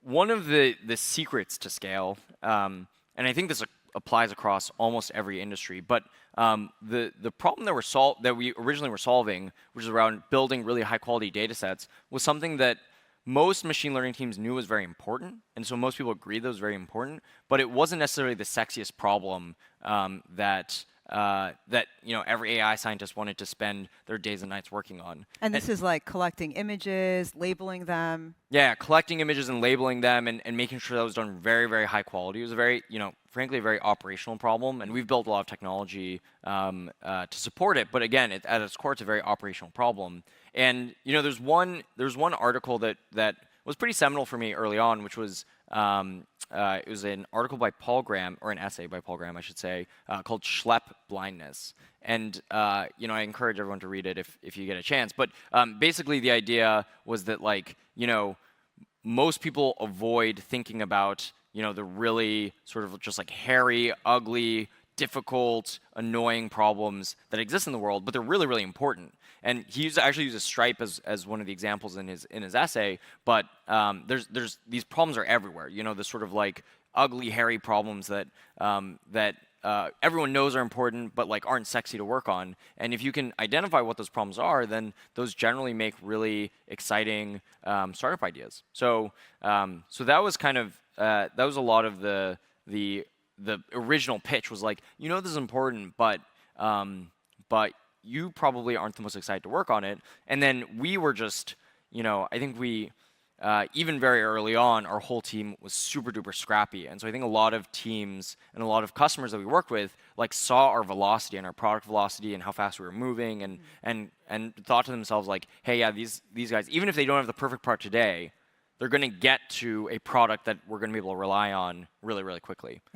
one of the secrets to scale, and I think this applies across almost every industry, but the problem that we originally were solving, which is around building really high quality data sets, was something that most machine learning teams knew was very important, and so most people agreed that was very important, but it wasn't necessarily the sexiest problem that every AI scientist wanted to spend their days and nights working on. And this is like collecting images, labeling them. Yeah, collecting images and labeling them and making sure that was done very, very high quality. It was a very, frankly, a very operational problem, and we've built a lot of technology to support it. But again, at its core, it's a very operational problem. And there's one article that was pretty seminal for me early on, which was it was an article by Paul Graham, or an essay by Paul Graham, I should say, called Schlep Blindness. And I encourage everyone to read it if you get a chance. But basically, the idea was that most people avoid thinking about the really sort of just like hairy, ugly, difficult, annoying problems that exist in the world, but they're really, really important. And he actually uses Stripe as one of the examples in his essay. But there's these problems are everywhere. The sort of like ugly, hairy problems that everyone knows are important, but aren't sexy to work on. And if you can identify what those problems are, then those generally make really exciting startup ideas. So that was kind of that was a lot of the original pitch was like, this is important, but you probably aren't the most excited to work on it. And then we were just, I think we, even very early on, our whole team was super duper scrappy. And so I think a lot of teams and a lot of customers that we worked with saw our velocity and our product velocity and how fast we were moving and thought to themselves like, hey, yeah, these guys, even if they don't have the perfect product today, they're going to get to a product that we're going to be able to rely on really, really quickly.